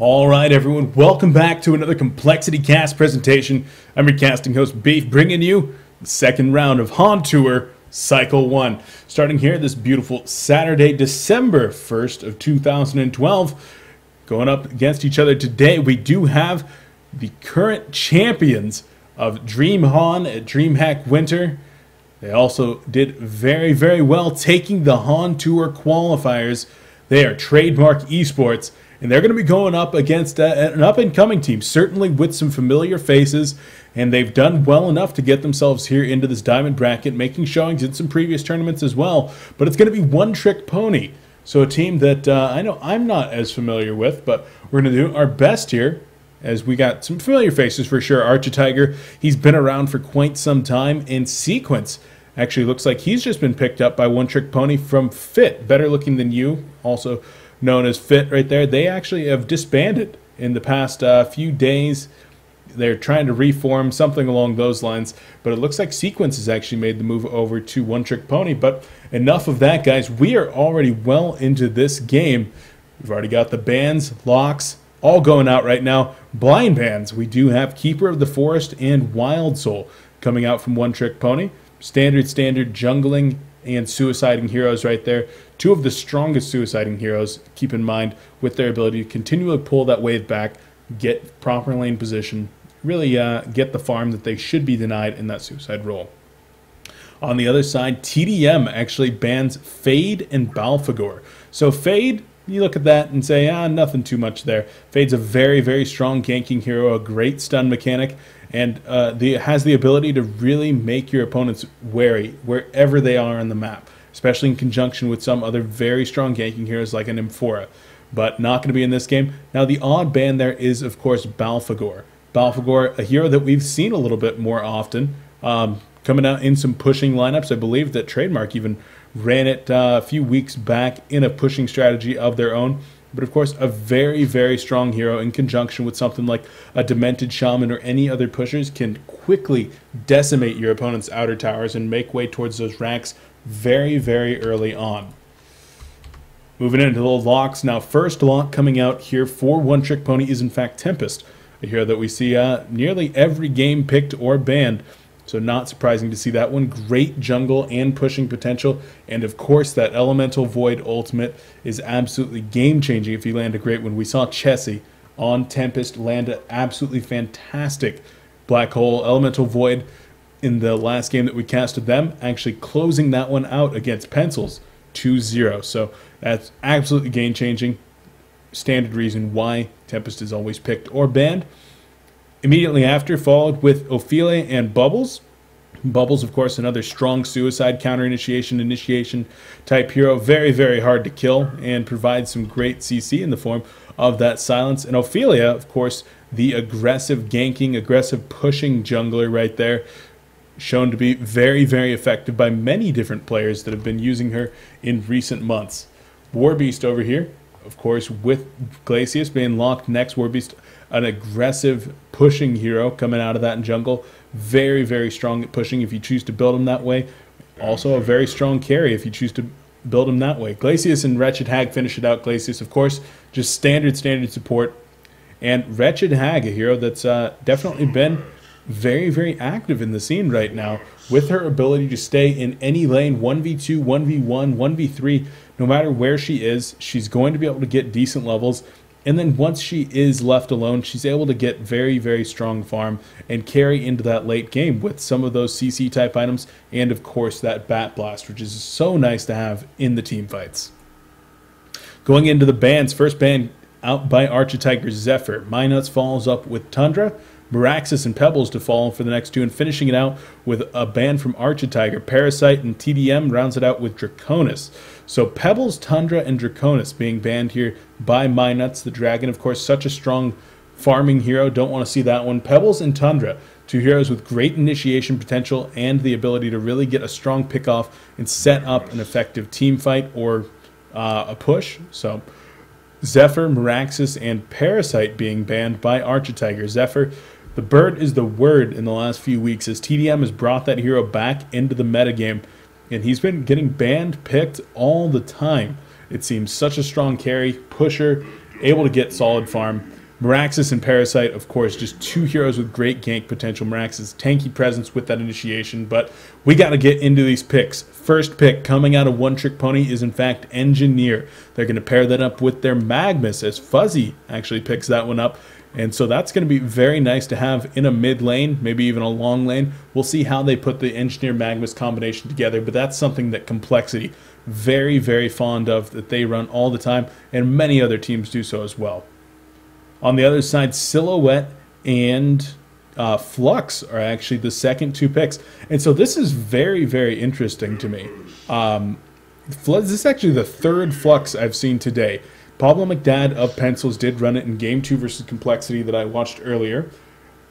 All right, everyone, welcome back to another Complexity Cast presentation. I'm your casting host, Beef, bringing you the second round of HoN Tour Cycle 1. Starting here this beautiful Saturday, December 1st of 2012. Going up against each other today, we do have the current champions of Dream HoN at DreamHack Winter. They also did very, very well taking the HoN Tour qualifiers. They are Trademark eSports. And they're going to be going up against an up-and-coming team, certainly with some familiar faces, and they've done well enough to get themselves here into this diamond bracket, making showings in some previous tournaments as well. But it's going to be One Trick Pony, so a team that I know I'm not as familiar with, but we're going to do our best here, as we got some familiar faces for sure. Architiger, he's been around for quite some time, and Sequence actually looks like he's just been picked up by One Trick Pony from Fit, Better Looking Than You, also known as Fit right there. They actually have disbanded in the past few days. They're trying to reform, something along those lines, but it looks like Sequence has actually made the move over to One Trick Pony. But enough of that, guys. We are already well into this game. We've already got the bans, locks, all going out right now. Blind bans, we do have Keeper of the Forest and Wild Soul coming out from One Trick Pony. Standard jungling and suiciding heroes right there. Two of the strongest suiciding heroes, keep in mind, with their ability to continually pull that wave back, get proper lane position, really get the farm that they should be denied in that suicide role. On the other side, tdM actually bans Fade and Balfagor. So Fade, you look at that and say, nothing too much there. Fade's a very, very strong ganking hero, a great stun mechanic, and has the ability to really make your opponents wary wherever they are on the map, especially in conjunction with some other very strong ganking heroes like an Amphora, but not going to be in this game. Now, the odd ban there is, of course, Balfagor. Balfagor, a hero that we've seen a little bit more often, coming out in some pushing lineups. I believe that Trademark even ran it a few weeks back in a pushing strategy of their own. But of course, a very, very strong hero in conjunction with something like a Demented Shaman or any other pushers can quickly decimate your opponent's outer towers and make way towards those racks very, very early on. Moving into the locks now. First lock coming out here for One Trick Pony is in fact Tempest, a hero that we see nearly every game picked or banned. So not surprising to see that one. Great jungle and pushing potential. And of course that Elemental Void ultimate is absolutely game-changing if you land a great one. We saw Chessie on Tempest land an absolutely fantastic Black Hole Elemental Void in the last game that we casted them, actually closing that one out against Pencils 2-0. So that's absolutely game-changing. Standard reason why Tempest is always picked or banned. Immediately after, followed with Ophelia and Bubbles. Bubbles, of course, another strong suicide counter initiation type hero. Very, very hard to kill and provides some great CC in the form of that silence. And Ophelia, of course, the aggressive ganking, aggressive pushing jungler right there. Shown to be very, very effective by many different players that have been using her in recent months. Warbeast over here, of course, with Glacius being locked next. Warbeast, an aggressive pushing hero coming out of that in jungle. Very, very strong at pushing if you choose to build him that way. Also a very strong carry if you choose to build him that way. Glacius and Wretched Hag finish it out. Glacius, of course, just standard support. And Wretched Hag, a hero that's definitely been very, very active in the scene right now with her ability to stay in any lane, 1v2, 1v1, 1v3, no matter where she is, she's going to be able to get decent levels. And then once she is left alone, she's able to get very, very strong farm and carry into that late game with some of those CC type items and of course that Bat Blast, which is so nice to have in the team fights. Going into the bans, first ban out by Architiger Zephyr. Minuts follows up with Tundra, Meraxis and Pebbles to follow for the next two, and finishing it out with a ban from Architiger. Parasite and tdM rounds it out with Draconis. So Pebbles, Tundra, and Draconis being banned here by Minuts. The Dragon, of course, such a strong farming hero. Don't want to see that one. Pebbles and Tundra, two heroes with great initiation potential and the ability to really get a strong pickoff and set up an effective team fight or a push. So Zephyr, Meraxis, and Parasite being banned by Architiger. Zephyr, the bird is the word in the last few weeks as tdM has brought that hero back into the metagame, and he's been getting banned, picked all the time. It seems such a strong carry, pusher, able to get solid farm. Meraxis and Parasite, of course, just two heroes with great gank potential. Meraxis, tanky presence with that initiation, but we got to get into these picks. First pick coming out of One Trick Pony is, in fact, Engineer. They're going to pair that up with their Magnus, as Fuzzy actually picks that one up. And so that's going to be very nice to have in a mid lane, maybe even a long lane. We'll see how they put the Engineer Magnus combination together, but that's something that Complexity very, very fond of, that they run all the time, and many other teams do so as well. On the other side, Silhouette and Flux are actually the second two picks. And so this is very, very interesting to me. This is actually the third Flux I've seen today. Pablo McDad of Pencils did run it in Game 2 versus Complexity that I watched earlier.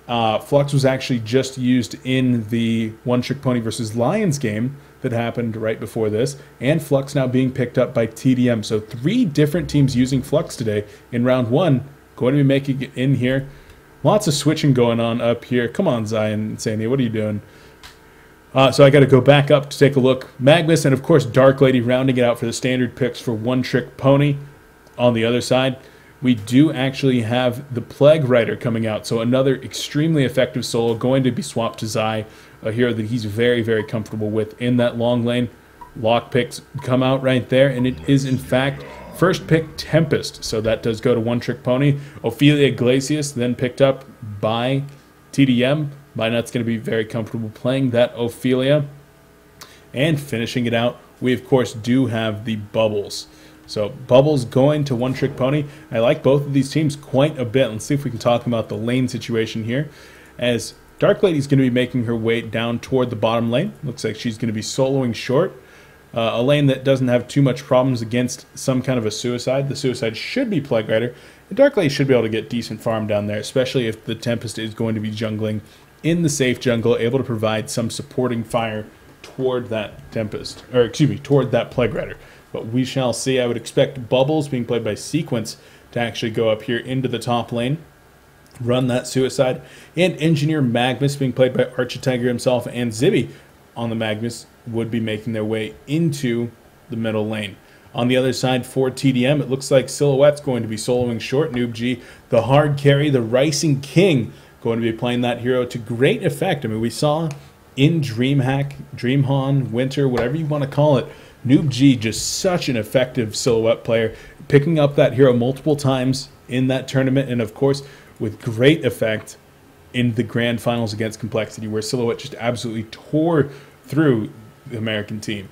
Flux was actually just used in the One Trick Pony versus Lions game that happened right before this, and Flux now being picked up by tdM. So 3 different teams using Flux today in round 1. Going to be making it in here. Lots of switching going on up here. Come on, Zion Insania, what are you doing? So I got to go back up to take a look. Magnus and, of course, Dark Lady rounding it out for the standard picks for One Trick Pony. On the other side, we do actually have the Plague Rider coming out. So another extremely effective solo going to be swapped to Zai, a hero that he's very, very comfortable with in that long lane. Lock picks come out right there, and it is, in fact, first pick Tempest, so that does go to One Trick Pony. Ophelia Iglesias then picked up by tdM. Minut's going to be very comfortable playing that Ophelia. And finishing it out, we of course do have the Bubbles. So Bubbles going to One Trick Pony. I like both of these teams quite a bit. Let's see if we can talk about the lane situation here. As Dark Lady's going to be making her way down toward the bottom lane. Looks like she's going to be soloing short. A lane that doesn't have too much problems against some kind of a Suicide. The Suicide should be Plague Rider. And Dark Lady should be able to get decent farm down there, especially if the Tempest is going to be jungling in the safe jungle, able to provide some supporting fire toward that Tempest, or excuse me, toward that Plague Rider. But we shall see. I would expect Bubbles, being played by Sequence, to actually go up here into the top lane, run that Suicide, and Engineer Magnus, being played by Architiger himself, and Zibby on the Magnus, would be making their way into the middle lane. On the other side for tdM, it looks like Silhouette's going to be soloing short. Noob G, the hard carry, the Ricing King, going to be playing that hero to great effect. I mean, we saw in DreamHack, DreamHoN, Winter, whatever you want to call it, Noob G, just such an effective Silhouette player, picking up that hero multiple times in that tournament, and of course with great effect in the grand finals against Complexity, where Silhouette just absolutely tore through the American team.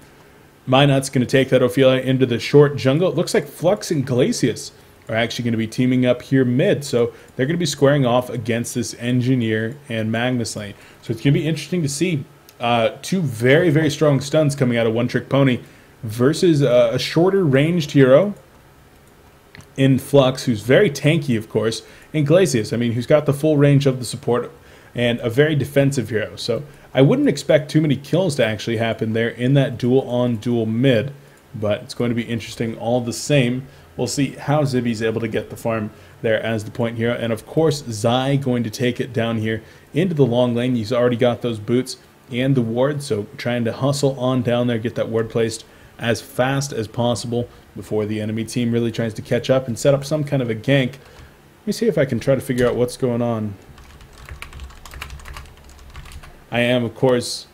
Minut's going to take that Ophelia into the short jungle. It looks like Flux and Glacius are actually going to be teaming up here mid, so they're going to be squaring off against this Engineer and Magnus lane. So it's going to be interesting to see two very, very strong stuns coming out of One Trick Pony versus a shorter ranged hero in Flux, who's very tanky, of course, and Glacius, I mean, who's got the full range of the support and a very defensive hero. So I wouldn't expect too many kills to actually happen there in that dual-on-dual mid, but it's going to be interesting all the same. We'll see how Zibby's able to get the farm there as the point hero. And of course, Zai going to take it down here into the long lane. He's already got those boots and the ward, so trying to hustle on down there, get that ward placed as fast as possible before the enemy team really tries to catch up and set up some kind of a gank. Let me see if I can try to figure out what's going on. I am, of course,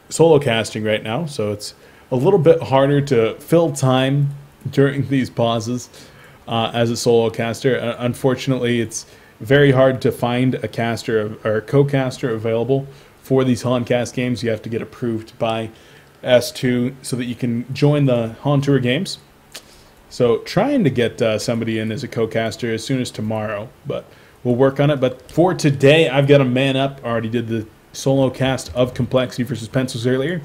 solo casting right now, so it's a little bit harder to fill time during these pauses as a solo caster. Unfortunately, it's very hard to find a caster or a co-caster available for these HoN Cast games. You have to get approved by S2 so that you can join the HoN Tour games. So trying to get somebody in as a co-caster as soon as tomorrow, but we'll work on it. But for today, I've got a man up. I already did the solo cast of Complexity versus Pencils earlier.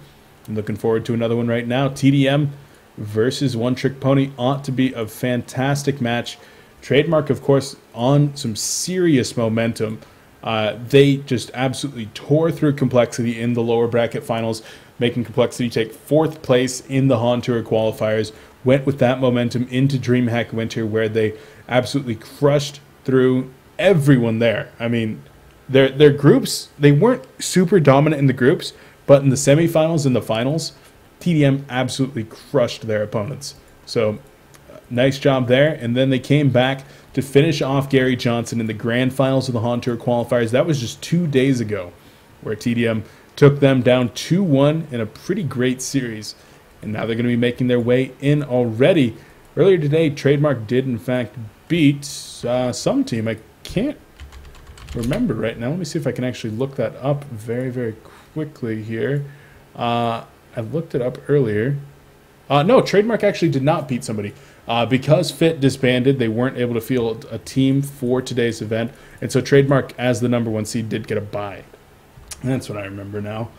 I'm looking forward to another one right now. tdM versus One Trick Pony ought to be a fantastic match. Trademark, of course, on some serious momentum. They just absolutely tore through Complexity in the lower bracket finals, making Complexity take 4th place in the HoN Tour qualifiers. Went with that momentum into DreamHack Winter, where they absolutely crushed through everyone there. I mean, their groups, they weren't super dominant in the groups, but in the semifinals and the finals, tdM absolutely crushed their opponents. So nice job there. And then they came back to finish off Gary Johnson in the grand finals of the HoN Tour qualifiers. That was just 2 days ago, where tdM took them down 2-1 in a pretty great series. And now they're going to be making their way in already. Earlier today, Trademark did, in fact, beat some team. I can't remember right now. Let me see if I can actually look that up very, very quickly here. I looked it up earlier. No, Trademark actually did not beat somebody. Because Fit disbanded, they weren't able to field a team for today's event. And so Trademark, as the #1 seed, did get a bye. That's what I remember now.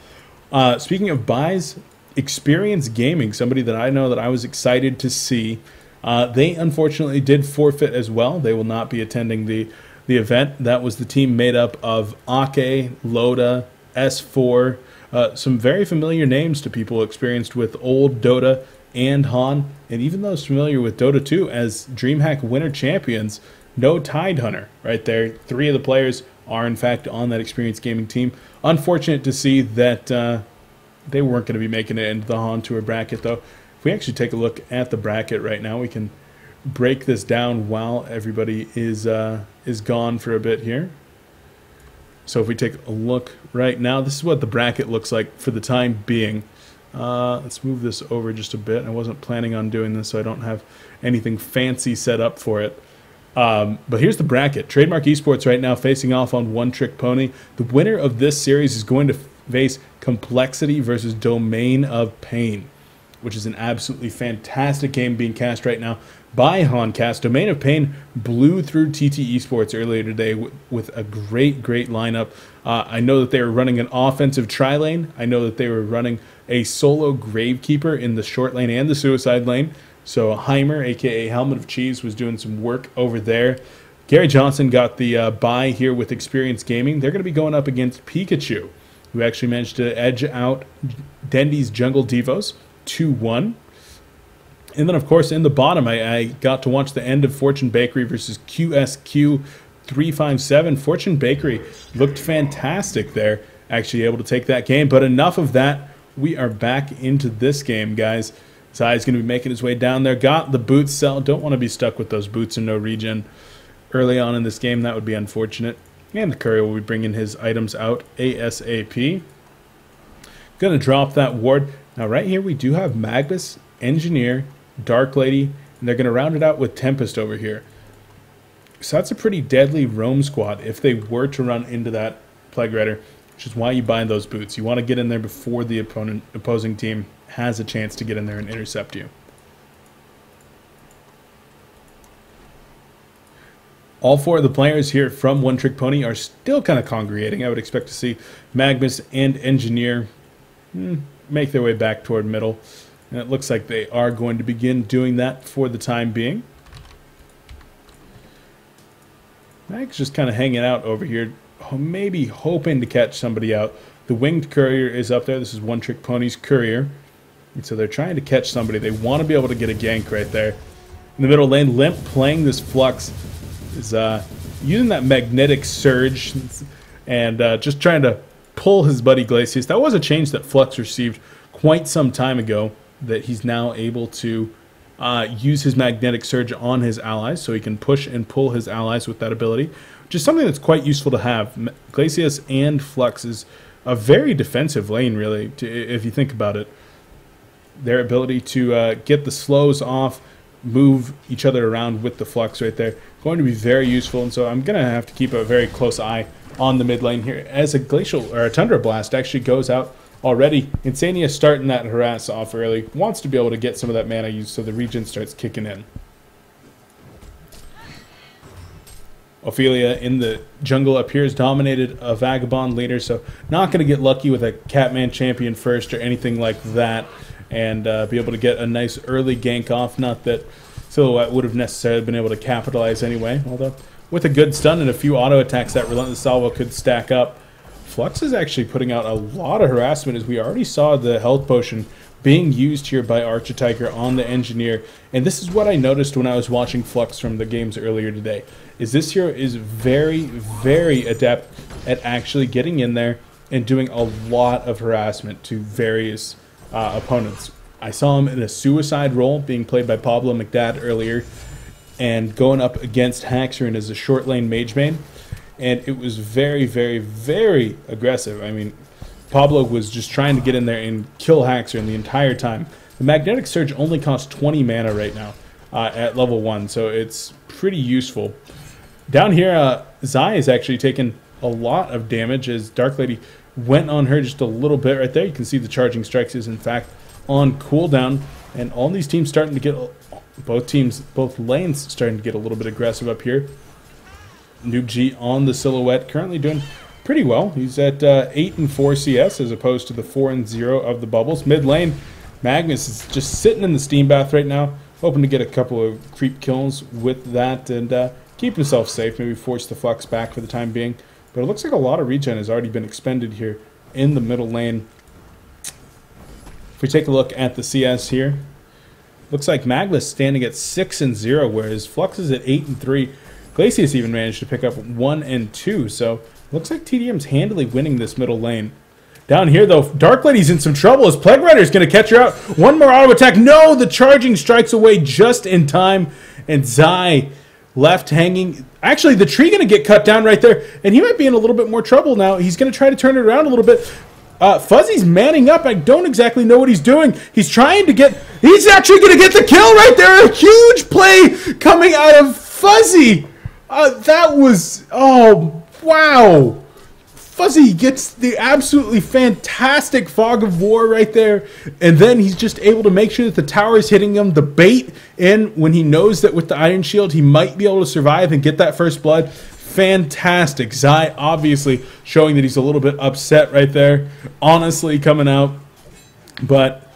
Speaking of buys, Experience Gaming, somebody that I know that I was excited to see. They unfortunately did forfeit as well. They will not be attending the event. That was the team made up of Ake, Loda, S4, some very familiar names to people experienced with old Dota and HoN, and even those familiar with Dota 2 as DreamHack Winter Champions. No Tidehunter right there. 3 of the players are in fact on that Experience Gaming team. Unfortunate to see that they weren't going to be making it into the HoN Tour bracket, though. If we actually take a look at the bracket right now, we can break this down while everybody is gone for a bit here. So if we take a look right now, this is what the bracket looks like for the time being. Let's move this over just a bit. I wasn't planning on doing this, so I don't have anything fancy set up for it. But here's the bracket. Trademark eSports right now facing off on One Trick Pony. The winner of this series is going to face Complexity versus Domain of Pain, which is an absolutely fantastic game being cast right now by HoNcast. Domain of Pain blew through TT Esports earlier today with a great lineup. I know that they were running an offensive tri-lane. I know that they were running a solo Gravekeeper in the short lane and the suicide lane. So Heimer, a.k.a. Helmet of Cheese, was doing some work over there. Gary Johnson got the bye here with Experience Gaming. They're going to be going up against Pikachu, who actually managed to edge out Dendy's Jungle Devos 2-1. And then, of course, in the bottom, I got to watch the end of Fortune Bakery versus QSQ 357. Fortune Bakery looked fantastic there, actually able to take that game. But enough of that. We are back into this game, guys. Zai's going to be making his way down there. Got the boots sell. Don't want to be stuck with those boots and no regen early on in this game. That would be unfortunate. And the courier will be bringing his items out ASAP. Going to drop that ward. Now, right here, we do have Magnus, Engineer, Dark Lady, and they're going to round it out with Tempest over here. So that's a pretty deadly roam squad if they were to run into that Plague Rider, which is why you buy those boots. You want to get in there before the opposing team has a chance to get in there and intercept you. All 4 of the players here from One Trick Pony are still kind of congregating. I would expect to see Magnus and Engineer make their way back toward middle. And it looks like they are going to begin doing that for the time being. Mag's just kind of hanging out over here, maybe hoping to catch somebody out. The Winged Courier is up there. This is One Trick Pony's Courier. And so they're trying to catch somebody. They want to be able to get a gank right there. In the middle lane, Limp playing this Flux is using that Magnetic Surge and just trying to pull his buddy Glacius. That was a change that Flux received quite some time ago, that he's now able to use his Magnetic Surge on his allies, so he can push and pull his allies with that ability, which is something that's quite useful to have. Glacius and Flux is a very defensive lane, really, if you think about it. Their ability to get the slows off, move each other around with the Flux right there, going to be very useful. And so I'm going to have to keep a very close eye on the mid lane here as a Glacial or a Tundra Blast actually goes out already. Insania starting that harass off early, wants to be able to get some of that mana use so the regen starts kicking in. Ophelia in the jungle appears dominated a Vagabond leader, so not going to get lucky with a Catman champion first or anything like that, and be able to get a nice early gank off. Not that Silhouette would have necessarily been able to capitalize anyway, although with a good stun and a few auto attacks, that Relentless Salvo could stack up. Flux is actually putting out a lot of harassment, as we already saw the health potion being used here by Architiger on the Engineer. And this is what I noticed when I was watching Flux from the games earlier today, is this hero is very, very adept at actually getting in there and doing a lot of harassment to various opponents. I saw him in a suicide role being played by Pablo McDad earlier and going up against Haxorn as a short lane mage main. And it was very, very, very aggressive. I mean, Pablo was just trying to get in there and kill Haxorn the entire time. The Magnetic Surge only costs 20 mana right now at level 1, so it's pretty useful. Down here, Zai is actually taking a lot of damage as Dark Lady went on her just a little bit right there. You can see the Charging Strikes is in fact on cooldown, and all these teams starting to get, both lanes starting to get a little bit aggressive up here. Noob G on the Silhouette, currently doing pretty well. He's at 8 and 4 CS as opposed to the 4 and 0 of the Bubbles. Mid lane, Magnus is just sitting in the Steam Bath right now, hoping to get a couple of creep kills with that and keep himself safe, maybe force the Flux back for the time being. But it looks like a lot of regen has already been expended here in the middle lane. If we take a look at the CS here, looks like Magnus standing at 6 and 0, whereas Flux is at 8 and 3. Glacius even managed to pick up 1 and 2, so looks like tdM's handily winning this middle lane. Down here, though, Dark Lady's in some trouble as Plague Rider's going to catch her out. One more auto attack. No, the Charging Strikes away just in time, and Zai left hanging. Actually, the tree going to get cut down right there, and he might be in a little bit more trouble now. He's going to try to turn it around a little bit. Fuzzy's manning up. I don't exactly know what he's doing. He's trying to get... He's actually going to get the kill right there. A huge play coming out of Fuzzy. That was... Oh, wow. Fuzzy gets the absolutely fantastic Fog of War right there, and then he's just able to make sure that the tower is hitting him, the bait in when he knows that with the Iron Shield he might be able to survive and get that first blood. Fantastic. Zai obviously showing that he's a little bit upset right there, honestly coming out, but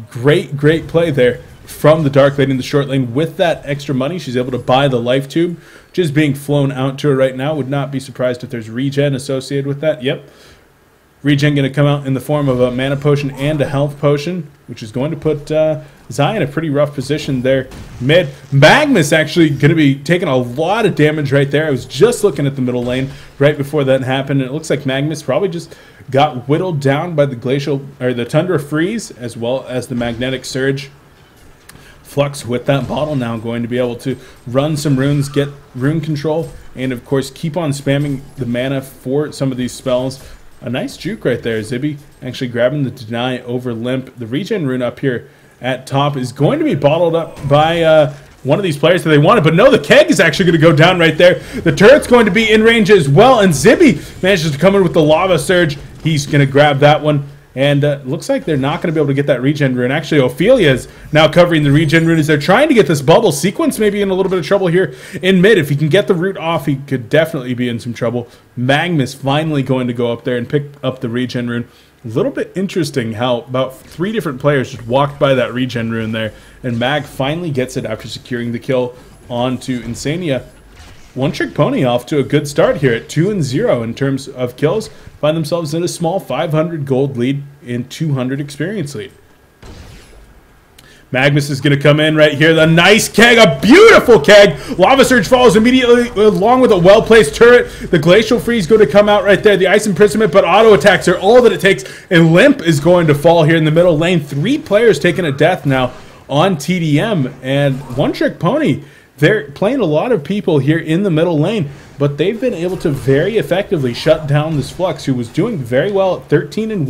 great play there from the Dark Lady in the short lane. With that extra money, she's able to buy the Life Tube, which is being flown out to her right now. Would not be surprised if there's regen associated with that. Yep. Regen going to come out in the form of a Mana Potion and a Health Potion, which is going to put Zai in a pretty rough position there mid. Magnus actually going to be taking a lot of damage right there. I was just looking at the middle lane right before that happened, and it looks like Magnus probably just got whittled down by the Glacial, or the Tundra Freeze, as well as the Magnetic Surge. Flux with that bottle now going to be able to run some runes, get rune control, and of course keep on spamming the mana for some of these spells. A nice juke right there. Zibby actually grabbing the Deny over Limp. The regen rune up here at top is going to be bottled up by one of these players that they wanted, but no, the keg is actually going to go down right there. The turret's going to be in range as well, and Zibby manages to come in with the Lava Surge. He's going to grab that one. And looks like they're not going to be able to get that regen rune. Actually, Ophelia is now covering the regen rune as they're trying to get this bubble. Sequence maybe in a little bit of trouble here in mid. If he can get the root off, he could definitely be in some trouble. Magnus finally going to go up there and pick up the regen rune. A little bit interesting how about 3 different players just walked by that regen rune there. And Mag finally gets it after securing the kill onto Insania. One Trick Pony off to a good start here at 2 and 0 in terms of kills. Find themselves in a small 500 gold lead and 200 experience lead. Magnus is going to come in right here. The nice keg, a beautiful keg. Lava Surge follows immediately along with a well-placed turret. The Glacial Freeze going to come out right there. The Ice Imprisonment, but auto attacks are all that it takes. And Limp is going to fall here in the middle lane. 3 players taking a death now on tdM. And One Trick Pony, they're playing a lot of people here in the middle lane, but they've been able to very effectively shut down this Flux, who was doing very well at 13 and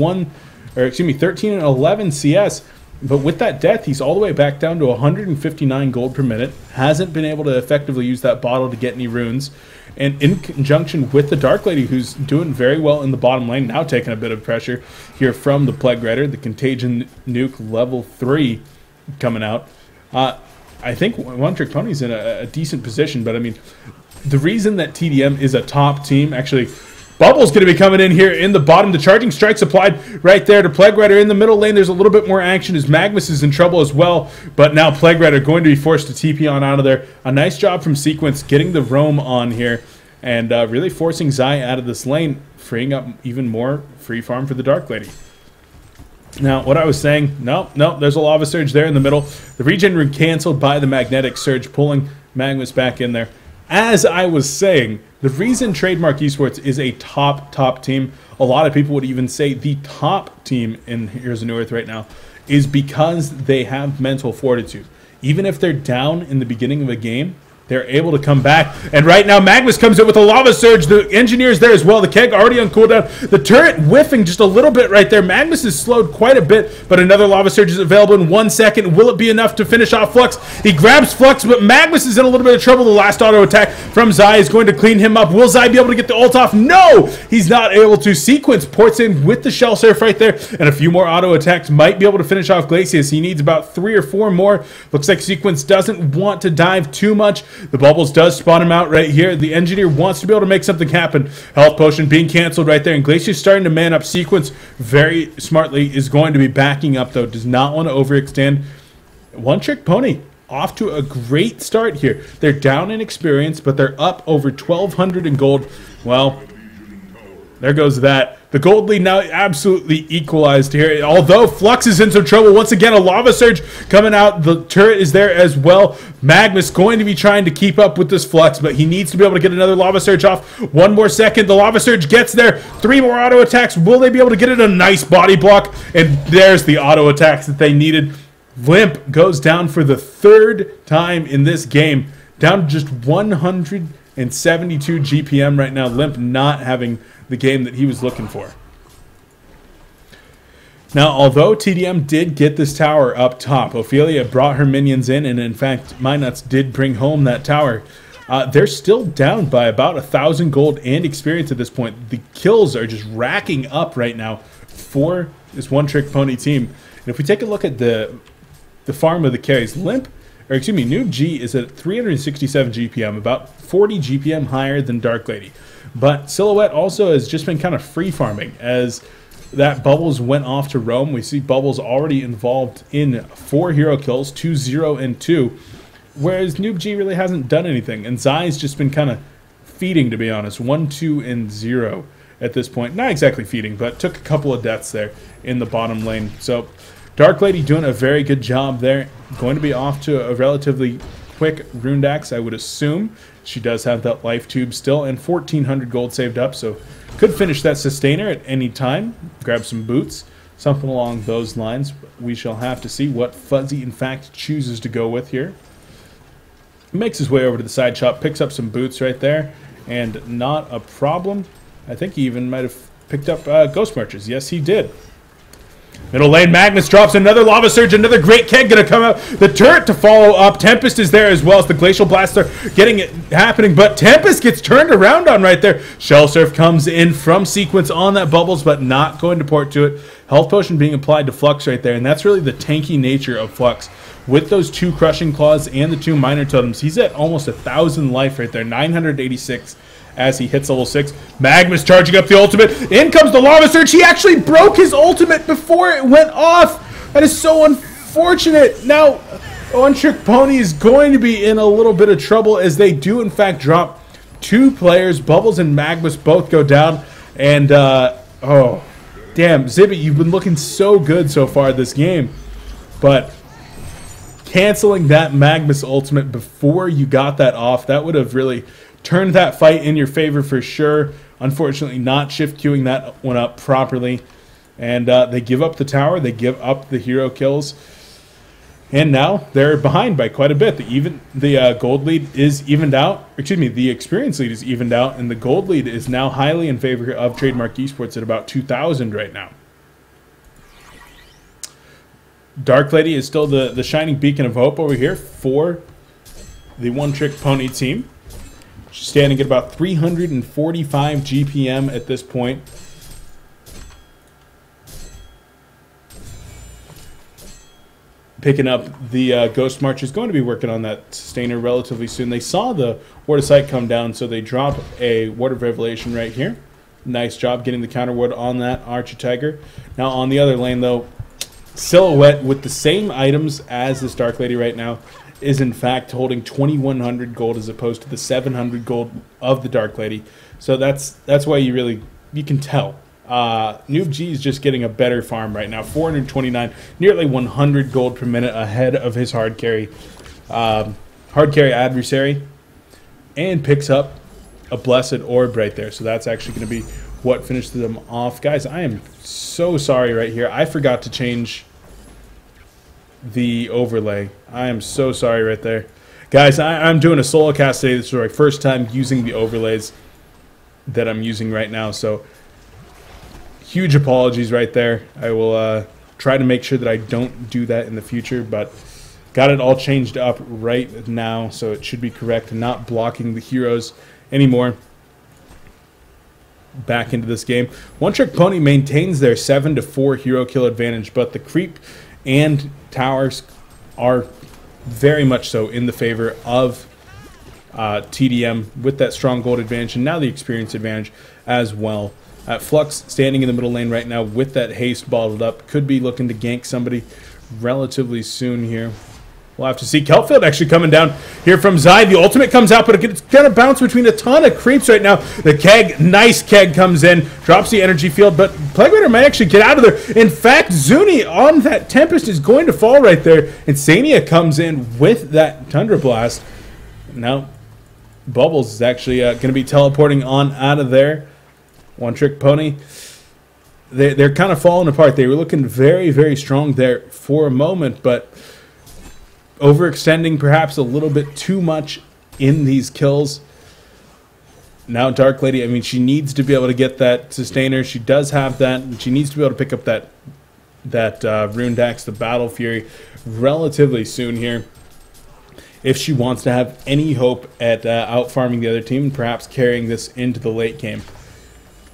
11 CS. But with that death, he's all the way back down to 159 gold per minute. Hasn't been able to effectively use that bottle to get any runes. And in conjunction with the Dark Lady, who's doing very well in the bottom lane, now taking a bit of pressure here from the Plague Rider, the Contagion Nuke level 3 coming out. I think One Trick Pony's in a decent position, but I mean, the reason that tdM is a top team, actually, Bubble's going to be coming in here in the bottom. The Charging Strikes applied right there to Plague Rider in the middle lane. There's a little bit more action as Magnus is in trouble as well, but now Plague Rider going to be forced to TP on out of there. A nice job from Sequence getting the roam on here and really forcing Zai out of this lane, freeing up even more free farm for the Dark Lady. Now, what I was saying, no, there's a Lava Surge there in the middle. The regen rune canceled by the Magnetic Surge, pulling Magnus back in there. As I was saying, the reason Trademark eSports is a top team, a lot of people would even say the top team in Heroes of New Earth right now, is because they have mental fortitude. Even if they're down in the beginning of a game, they're able to come back. And right now, Magnus comes in with a lava surge. The engineer's there as well. The keg already on cooldown. The turret whiffing just a little bit right there. Magnus is slowed quite a bit, but another lava surge is available in 1 second. Will it be enough to finish off Flux? He grabs Flux, but Magnus is in a little bit of trouble. The last auto attack from Zai is going to clean him up. Will Zai be able to get the ult off? No! He's not able to. Sequence ports in with the Shell Surf right there, and a few more auto attacks might be able to finish off Glacius. He needs about 3 or 4 more. Looks like Sequence doesn't want to dive too much. The bubbles does spawn him out right here. The engineer wants to be able to make something happen. Health potion being canceled right there, and Glacius starting to man up. Sequence very smartly is going to be backing up, though. Does not want to overextend. One Trick Pony off to a great start here. They're down in experience, but they're up over 1,200 in gold. Well, there goes that. The gold lead now absolutely equalized here. Although Flux is in some trouble. Once again, a lava surge coming out. The turret is there as well. Magnus going to be trying to keep up with this Flux, but he needs to be able to get another lava surge off. 1 more second. The lava surge gets there. 3 more auto attacks. Will they be able to get it? A nice body block. And there's the auto attacks that they needed. Limp goes down for the 3rd time in this game. Down to just 172 GPM right now. Limp not having the game that he was looking for. Now, although tdM did get this tower up top, Ophelia brought her minions in, and in fact, Minuts did bring home that tower. They're still down by about 1,000 gold and experience at this point. The kills are just racking up right now for this One Trick Pony team. And if we take a look at the farm of the carries, Noob G is at 367 GPM, about 40 GPM higher than Dark Lady. But Silhouette also has just been kind of free farming as that Bubbles went off to roam. We see Bubbles already involved in 4 hero kills, 2, 0, and 2, whereas Noob G really hasn't done anything. And Zai's just been kind of feeding, to be honest, 1, 2, and 0 at this point. Not exactly feeding, but took a couple of deaths there in the bottom lane. So Dark Lady doing a very good job there. Going to be off to a relatively quick Rune Axe, I would assume. She does have that life tube still, and 1,400 gold saved up, so could finish that sustainer at any time. Grab some boots, something along those lines. We shall have to see what Fuzzy, in fact, chooses to go with here. Makes his way over to the side shop, picks up some boots right there, and not a problem. I think he even might have picked up Ghost Marches. Yes, he did. Middle lane, Magnus drops another lava surge, another great keg gonna come out. The turret to follow up. Tempest is there as well as the Glacial Blaster getting it happening, but Tempest gets turned around on right there. Shell Surf comes in from Sequence on that Bubbles, but not going to port to it. Health Potion being applied to Flux right there, and that's really the tanky nature of Flux. With those 2 Crushing Claws and the 2 Minor Totems, he's at almost 1,000 life right there, 986. As he hits level 6. Magnus charging up the ultimate. In comes the lava surge. He actually broke his ultimate before it went off. That is so unfortunate. Now, One Trick Pony is going to be in a little bit of trouble as they do, in fact, drop 2 players. Bubbles and Magnus both go down. And, oh, damn. Zibby, you've been looking so good so far this game. But canceling that Magnus ultimate before you got that off, that would have really turned that fight in your favor for sure. Unfortunately, not shift queuing that one up properly. And they give up the tower. They give up the hero kills. And now they're behind by quite a bit. The gold lead is evened out. Excuse me, the experience lead is evened out. And the gold lead is now highly in favor of Trademark eSports at about 2,000 right now. Dark Lady is still the shining beacon of hope over here for the One Trick Pony team. She's standing at about 345 GPM at this point. Picking up the Ghost March is going to be working on that sustainer relatively soon. They saw the Ward of Sight come down, so they drop a Ward of Revelation right here. Nice job getting the counter ward on that Archer Tiger. Now on the other lane, though, Silhouette with the same items as this Dark Lady right now is in fact holding 2,100 gold as opposed to the 700 gold of the Dark Lady. So that's why you can tell. Noob G is just getting a better farm right now. 429, nearly 100 gold per minute ahead of his hard carry adversary, and picks up a Blessed Orb right there. So that's actually going to be what finishes them off. Guys, I am so sorry right here. I forgot to change the overlay. I am so sorry right there. Guys, I'm doing a solo cast today. This is my first time using the overlays that I'm using right now, so huge apologies right there. I will try to make sure that I don't do that in the future, but got it all changed up right now, so it should be correct, not blocking the heroes anymore. Back into this game. One Trick Pony maintains their 7-4 hero kill advantage, but the creep and towers are very much so in the favor of tdM with that strong gold advantage and now the experience advantage as well. Flux standing in the middle lane right now with that haste bottled up. Could be looking to gank somebody relatively soon here. We'll have to see. Kelpfield actually coming down here from Zai. The ultimate comes out, but it's going to bounce between a ton of creeps right now. The keg, nice keg comes in, drops the energy field, but Plague Rider might actually get out of there. In fact, Zuni on that Tempest is going to fall right there. Insania comes in with that Tundra Blast. Now, Bubbles is actually going to be teleporting on out of there. One Trick Pony. They're kind of falling apart. They were looking very, very strong there for a moment, but overextending perhaps a little bit too much in these kills. Now Dark Lady, I mean, she needs to be able to get that sustainer. She does have that, and she needs to be able to pick up that Rune Dax, the Battle Fury, relatively soon here, if she wants to have any hope at out-farming the other team and perhaps carrying this into the late game.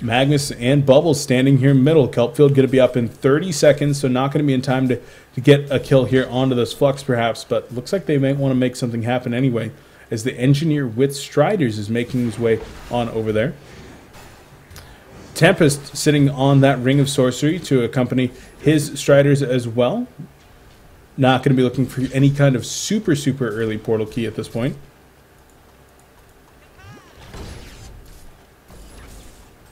Magnus and Bubbles standing here middle. Kelpfield going to be up in 30 seconds, so not going to be in time to get a kill here onto this Flux perhaps, but looks like they might want to make something happen anyway, as the Engineer with Striders is making his way on over there. Tempest sitting on that Ring of Sorcery to accompany his Striders as well. Not going to be looking for any kind of super early portal key at this point.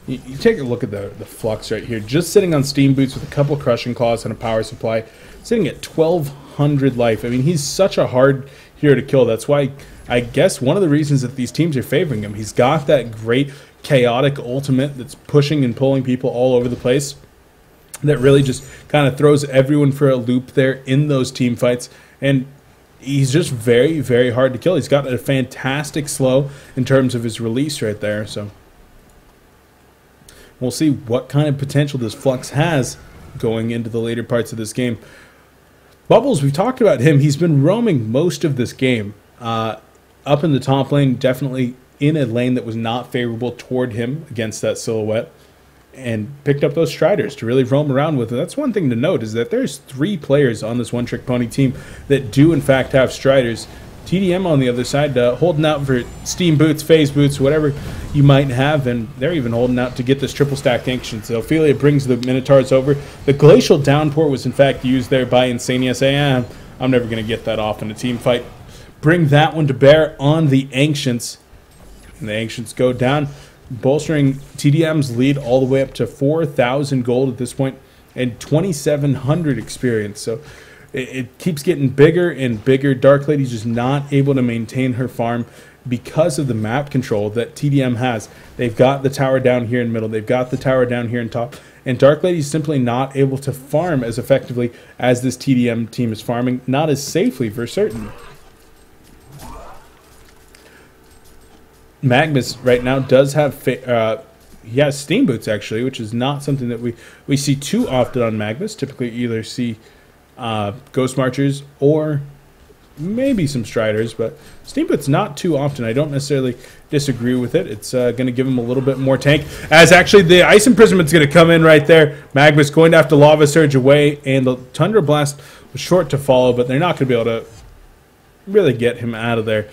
You take a look at the Flux right here, just sitting on Steam Boots with a couple Crushing Claws and a Power Supply, sitting at 1200 life. I mean, he's such a hard hero to kill. That's why I guess one of the reasons that these teams are favoring him. He's got that great chaotic ultimate that's pushing and pulling people all over the place, that really just kind of throws everyone for a loop there in those team fights, and he's just very hard to kill. He's got a fantastic slow in terms of his release right there, so we'll see what kind of potential this Flux has going into the later parts of this game. Bubbles, we talked about him. He's been roaming most of this game. Up in the top lane, definitely in a lane that was not favorable toward him against that silhouette, and picked up those Striders to really roam around with. And that's one thing to note, is that there's 3 players on this One Trick Pony team that do in fact have Striders. tdM on the other side, holding out for Steam Boots, Phase Boots, whatever you might have, and they're even holding out to get this triple stack Ancient. So Ophelia brings the Minotaurs over. The Glacial Downpour was in fact used there by Insania, saying, I'm never going to get that off in a team fight. Bring that one to bear on the Ancients, and the Ancients go down, bolstering tdM's lead all the way up to 4,000 gold at this point and 2,700 experience. So it keeps getting bigger and bigger. Dark Lady's just not able to maintain her farm because of the map control that tdM has. They've got the tower down here in the middle. They've got the tower down here in top. And Dark Lady's simply not able to farm as effectively as this tdM team is farming. Not as safely, for certain. Magnus right now does have he has Steam Boots actually, which is not something that we see too often on Magnus. Typically either see Ghost Marchers or maybe some Striders, but Steam Boots not too often. I don't necessarily disagree with it. It's going to give him a little bit more tank, as actually the Ice Imprisont's going to come in right there. Magnus going to have to Lava Surge away, and the Tundra Blast was short to follow, but they're not going to be able to really get him out of there.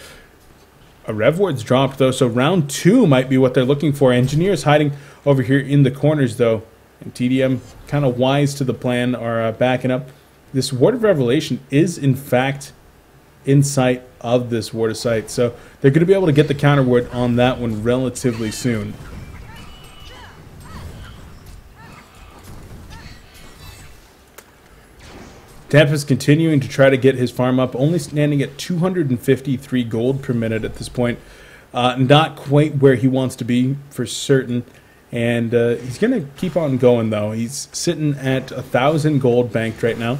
A Rev Ward's dropped though, so round 2 might be what they're looking for. Engineers hiding over here in the corners though, and tdM kind of wise to the plan, are backing up. This Ward of Revelation is in fact in sight of this Ward of Sight, so they're going to be able to get the counter ward on that one relatively soon. Tampa's continuing to try to get his farm up, only standing at 253 gold per minute at this point. Not quite where he wants to be for certain. And he's going to keep on going though. He's sitting at 1,000 gold banked right now.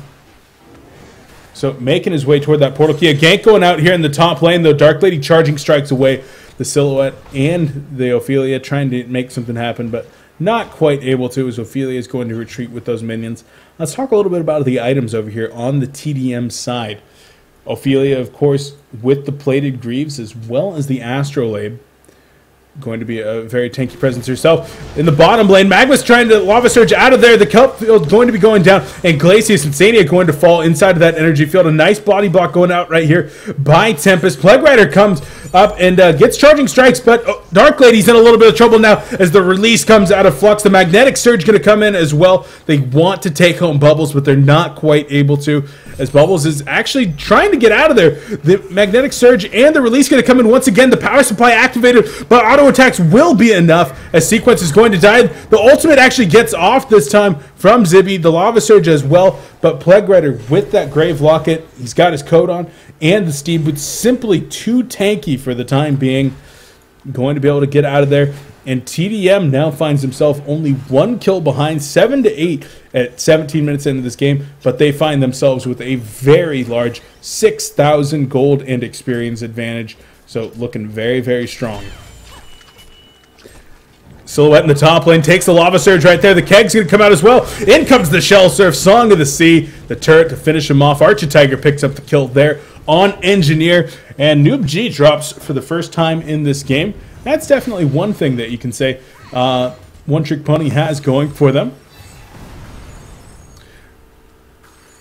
So making his way toward that portal key. A gank going out here in the top lane, though. Dark Lady charging strikes away the Silhouette and the Ophelia, trying to make something happen, but not quite able to, as Ophelia is going to retreat with those minions. Let's talk a little bit about the items over here on the tdM side. Ophelia, of course, with the plated greaves as well as the Astrolabe. Going to be a very tanky presence herself. In the bottom lane, Magma's trying to Lava Surge out of there. The kelp field going to be going down, and Glacius and Sania going to fall inside of that energy field. A nice body block going out right here by Tempest. Plague Rider comes up and gets charging strikes, but Dark Lady's in a little bit of trouble now as the release comes out of Flux. The Magnetic Surge going to come in as well. They want to take home Bubbles, but they're not quite able to, as Bubbles is actually trying to get out of there. The Magnetic Surge and the release going to come in once again. The power supply activated, but auto attacks will be enough as Sequence is going to die. The ultimate actually gets off this time from Zibby. The Lava Surge as well, but Plague Rider with that Grave Locket, he's got his coat on, and the Steam Boots simply too tanky for the time being. Going to be able to get out of there, and tdM now finds himself only 1 kill behind, 7-8 at 17 minutes into this game, but they find themselves with a very large 6,000 gold and experience advantage, so looking very, very strong. Silhouette in the top lane takes the Lava Surge right there. The Keg's going to come out as well. In comes the Shell Surf, Song of the Sea, the turret to finish him off. Archer Tiger picks up the kill there on Engineer, and Noob G drops for the first time in this game. That's definitely one thing that you can say One Trick Pony has going for them.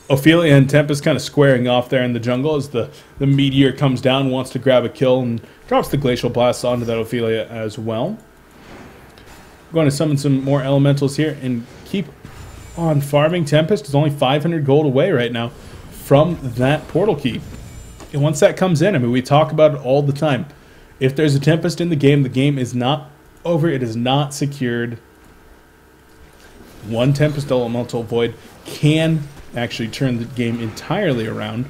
Ophelia and Tempest kind of squaring off there in the jungle as the Meteor comes down, wants to grab a kill, and drops the Glacial Blast onto that Ophelia as well. We're going to summon some more elementals here and keep on farming. Tempest is only 500 gold away right now from that portal key. And once that comes in, I mean, we talk about it all the time. If there's a Tempest in the game is not over. It is not secured. One Tempest Elemental Void can actually turn the game entirely around.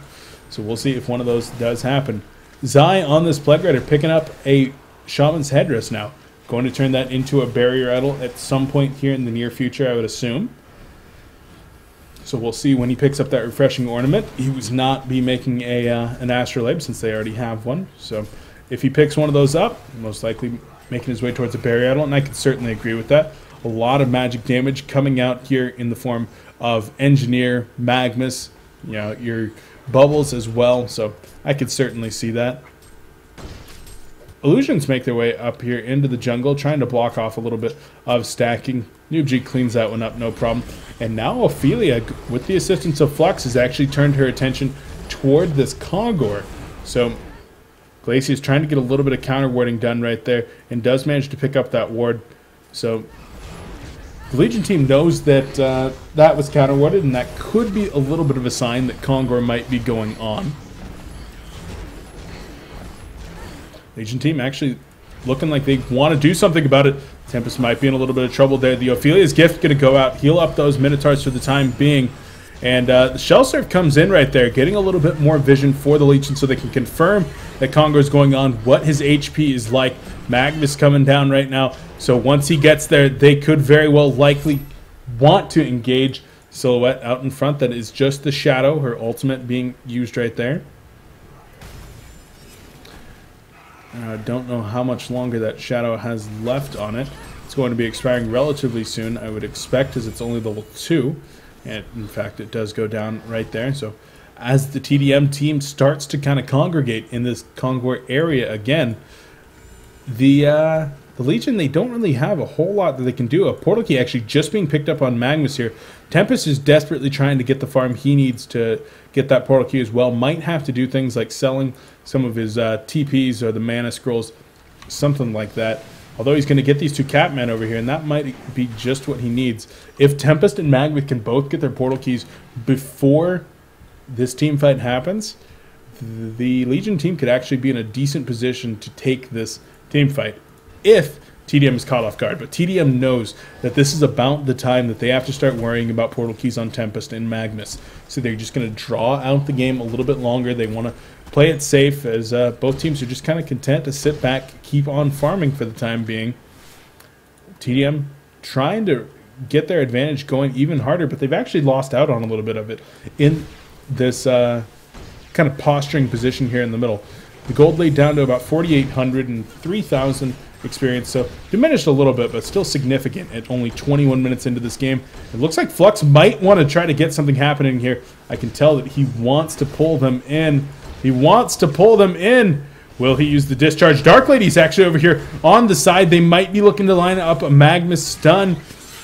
So we'll see if one of those does happen. Zai on this Plague Rider picking up a Shaman's Headdress now. Going to turn that into a Barrier Idol at some point here in the near future, I would assume. So we'll see when he picks up that Refreshing Ornament. He was not be making an Astrolabe since they already have one. So if he picks one of those up, most likely making his way towards a Barrier Idol, and I can certainly agree with that. A lot of magic damage coming out here in the form of Engineer, Magmas, you know, your Bubbles as well. So I could certainly see that. Illusions make their way up here into the jungle, trying to block off a little bit of stacking. Noob G cleans that one up, no problem. And now Ophelia, with the assistance of Flux, has actually turned her attention toward this Kogor. So Glacier is trying to get a little bit of counter warding done right there, and does manage to pick up that ward. So the Legion team knows that that was counter warded, and that could be a little bit of a sign that Kogor might be going on. Legion team actually looking like they want to do something about it. Tempest might be in a little bit of trouble there. The Ophelia's Gift going to go out, heal up those Minotaurs for the time being. And the Shell Surf comes in right there, getting a little bit more vision for the Legion so they can confirm that Kogor is going on, what his HP is like. Magnus coming down right now. So once he gets there, they could very well likely want to engage. Silhouette out in front. That is just the Shadow, her ultimate being used right there. I don't know how much longer that Shadow has left on it. It's going to be expiring relatively soon, I would expect, as it's only level 2. And in fact, it does go down right there. So as the tdM team starts to kind of congregate in this Kogor area again, the Legion, they don't really have a whole lot that they can do. A portal key actually just being picked up on Magnus here. Tempest is desperately trying to get the farm he needs to get that portal key as well. Might have to do things like selling some of his TPs or the mana scrolls, something like that. Although he's going to get these 2 Catmen over here, and that might be just what he needs. If Tempest and Magma can both get their portal keys before this team fight happens, the Legion team could actually be in a decent position to take this team fight if tdM is caught off guard. But tdM knows that this is about the time that they have to start worrying about portal keys on Tempest and Magnus. So they're just going to draw out the game a little bit longer. They want to play it safe, as both teams are just kind of content to sit back, keep on farming for the time being. tdM trying to get their advantage going even harder, but they've actually lost out on a little bit of it in this kind of posturing position here in the middle. The gold lead down to about 4,800 and 3,000 experience, so diminished a little bit, but still significant at only 21 minutes into this game. It looks like Flux might want to try to get something happening here. I can tell that he wants to pull them in. He wants to pull them in. Will he use the discharge? Dark Lady's actually over here on the side. They might be looking to line up a Magnus stun.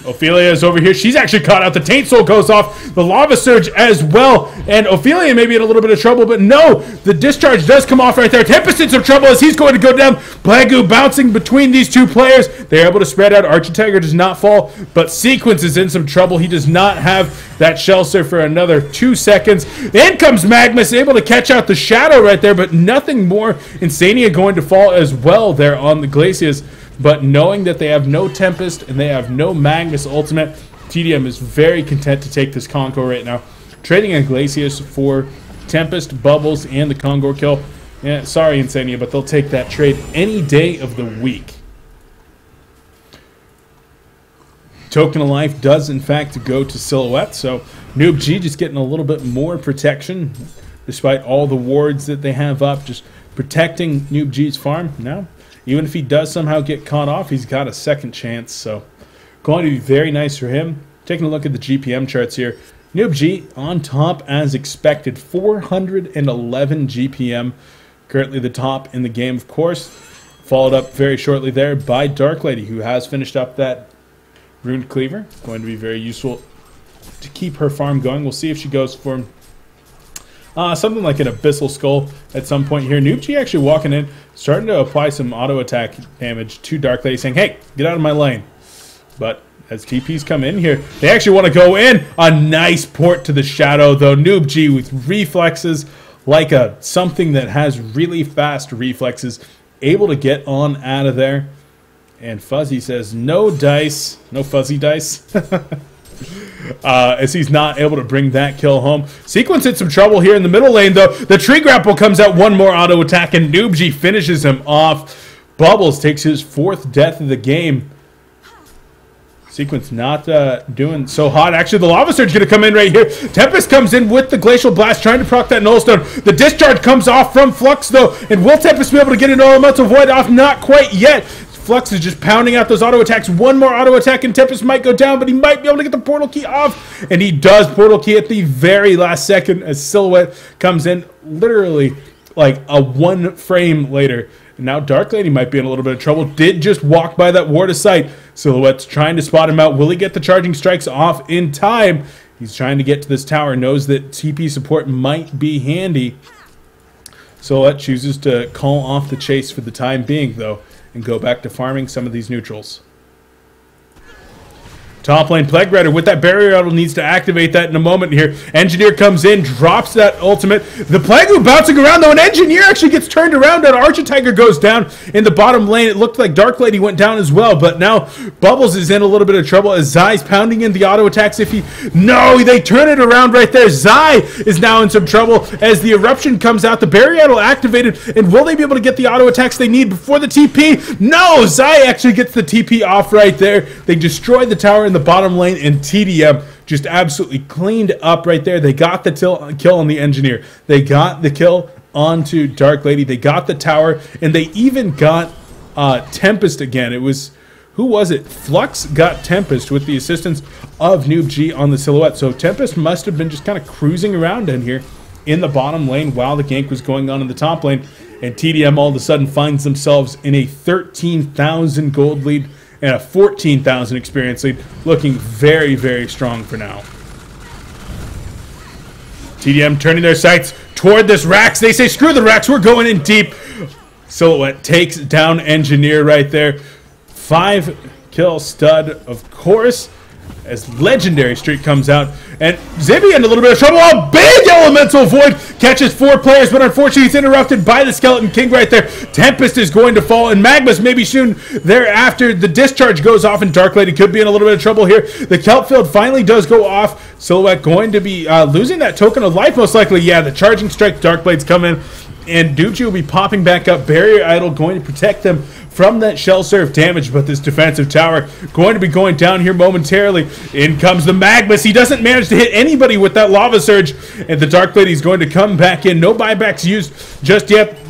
Ophelia is over here. She's actually caught out. The Taint Soul goes off. The Lava Surge as well. And Ophelia may be in a little bit of trouble, but no, the discharge does come off right there. Tempest in some trouble as he's going to go down. Plagu bouncing between these two players. They're able to spread out. Architiger does not fall, but Sequence is in some trouble. He does not have that Shell Surf for another 2 seconds. In comes Magnus, able to catch out the Shadow right there, but nothing more. Insania going to fall as well there on the Glacius. But knowing that they have no Tempest and they have no Magnus ultimate, tdM is very content to take this Congo right now. Trading a Glacius for Tempest, Bubbles, and the Congo kill. Yeah, sorry, Insania, but they'll take that trade any day of the week. Token of Life does, in fact, go to Silhouette, so Noob G just getting a little bit more protection despite all the wards that they have up, just protecting Noob G's farm now. Even if he does somehow get caught off, he's got a second chance. So going to be very nice for him. Taking a look at the GPM charts here. Noob G on top as expected. 411 GPM. Currently the top in the game, of course. Followed up very shortly there by Dark Lady, who has finished up that Runed Cleaver. Going to be very useful to keep her farm going. We'll see if she goes for something like an Abyssal Skull at some point here. Noob G actually walking in, starting to apply some auto attack damage to Dark Lady, saying, hey, get out of my lane. But as TPs come in here, they actually want to go in. A nice port to the Shadow, though. Noob G with reflexes like something that has really fast reflexes, able to get on out of there. And Fuzzy says, no dice, no fuzzy dice. As he's not able to bring that kill home. Sequence hit some trouble here in the middle lane, though. The tree grapple comes out, one more auto attack, and Noob G finishes him off. Bubbles takes his 4th death of the game. Sequence not doing so hot. Actually, the Lava Surge going to come in right here. Tempest comes in with the Glacial Blast, trying to proc that Nullstone. The discharge comes off from Flux, though, and will Tempest be able to get an Elemental Void off? Not quite yet. Flux is just pounding out those auto attacks. One more auto attack and Tempest might go down, but he might be able to get the portal key off. And he does portal key at the very last second as Silhouette comes in literally like a 1 frame later. And now Dark Lady might be in a little bit of trouble. Did just walk by that ward of sight. Silhouette's trying to spot him out. Will he get the charging strikes off in time? He's trying to get to this tower. Knows that TP support might be handy. Silhouette chooses to call off the chase for the time being, though, and go back to farming some of these neutrals. Top lane Plague Rider with that barrier idol needs to activate that in a moment here. Engineer comes in, drops that ultimate. The Plague bouncing around, though, and Engineer actually gets turned around, and Architiger goes down in the bottom lane. It looked like Dark Lady went down as well, but now Bubbles is in a little bit of trouble as Zai's pounding in the auto attacks. No, they turn it around right there. Zai is now in some trouble as the Eruption comes out. The barrier idol activated, and will they be able to get the auto attacks they need before the TP? No, Zai actually gets the TP off right there. They destroy the tower in the bottom lane, and tdM just absolutely cleaned up right there. They got the kill on the Engineer. They got the kill onto Dark Lady. They got the tower, and they even got Tempest again. It was, who was it? Flux got Tempest with the assistance of Noob G on the Silhouette. So Tempest must have been just kind of cruising around in here in the bottom lane while the gank was going on in the top lane, and tdM all of a sudden finds themselves in a 13,000 gold lead and a 14,000 experience lead, looking very, very strong for now. tdM turning their sights toward this Rax. They say, screw the Rax, we're going in deep. Silhouette takes down Engineer right there. 5 kill stud, of course, as Legendary Streak comes out. And Zibby in a little bit of trouble. A big Elemental Void catches 4 players, but unfortunately he's interrupted by the Skeleton King right there. Tempest is going to fall, and Magma's maybe soon thereafter. The discharge goes off, and Dark Lady could be in a little bit of trouble here. The Kelp Field finally does go off. Silhouette going to be losing that Token of Life most likely. Yeah, the Charging Strike Dark Blades come in, and Noob G will be popping back up. Barrier Idol going to protect them from that shell surf damage, but this defensive tower going to be going down here momentarily. In comes the Magnus. He doesn't manage to hit anybody with that lava surge, and the Dark Lady is going to come back in. No buybacks used just yet.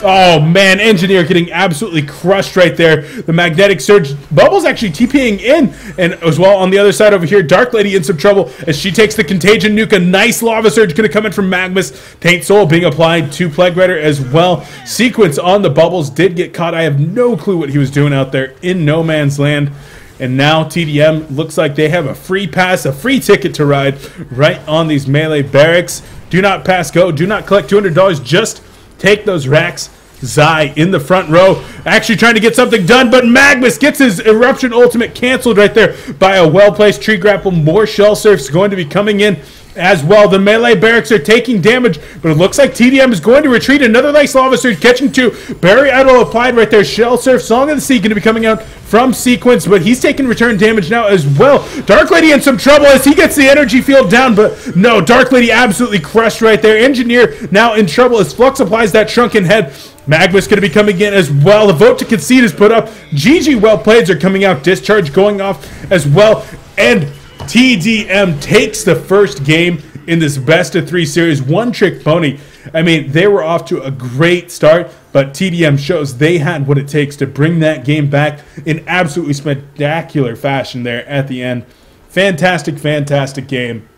Oh man, Engineer getting absolutely crushed right there. The magnetic surge. Bubbles actually TPing in, and as well on the other side over here, Dark Lady in some trouble as she takes the contagion nuke. A nice lava surge going to come in from Magnus. Taint Soul being applied to Plague Rider as well. Sequence on the Bubbles did get caught. I have no clue what he was doing out there in no man's land. And now tdM looks like they have a free pass, a free ticket to ride right on these melee barracks. Do not pass go. Do not collect $200. Just take those racks. Zai in the front row, actually trying to get something done, but Magnus gets his Eruption ultimate canceled right there by a well-placed tree grapple. More shell surfs going to be coming in as well. The melee barracks are taking damage, but it looks like tdM is going to retreat. Another nice lava surge catching two. Barry Idol applied right there. Shell surf, Song of the Sea going to be coming out from Sequence, but he's taking return damage now as well. Dark Lady in some trouble as he gets the energy field down, but no, Dark Lady absolutely crushed right there. Engineer now in trouble as Flux applies that shrunken head. Magnus going to be coming in as well. The vote to concede is put up. GG well played are coming out. Discharge going off as well. And tdM takes the first game in this best-of-3 series. One trick pony. I mean, they were off to a great start, but tdM shows they had what it takes to bring that game back in absolutely spectacular fashion there at the end. Fantastic, fantastic game.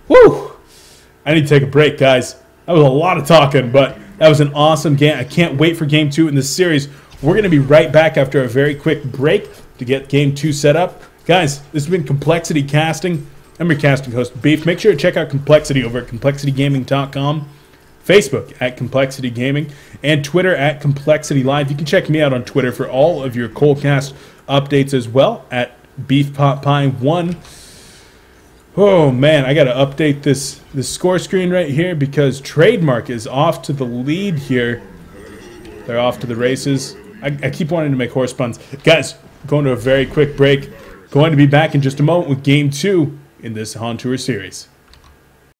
Woo! I need to take a break, guys. That was a lot of talking, but that was an awesome game. I can't wait for Game 2 in this series. We're going to be right back after a very quick break to get Game 2 set up. Guys, this has been Complexity Casting. I'm your casting host, Beef. Make sure to check out Complexity over at ComplexityGaming.com, Facebook at Complexity Gaming, and Twitter at Complexity Live. You can check me out on Twitter for all of your Coldcast updates as well at BeefPotPie1. Oh man, I gotta update this score screen right here because Trademark is off to the lead here. They're off to the races. I keep wanting to make horse puns. Guys, going to a very quick break. Going to be back in just a moment with Game 2 in this HoN Tour series.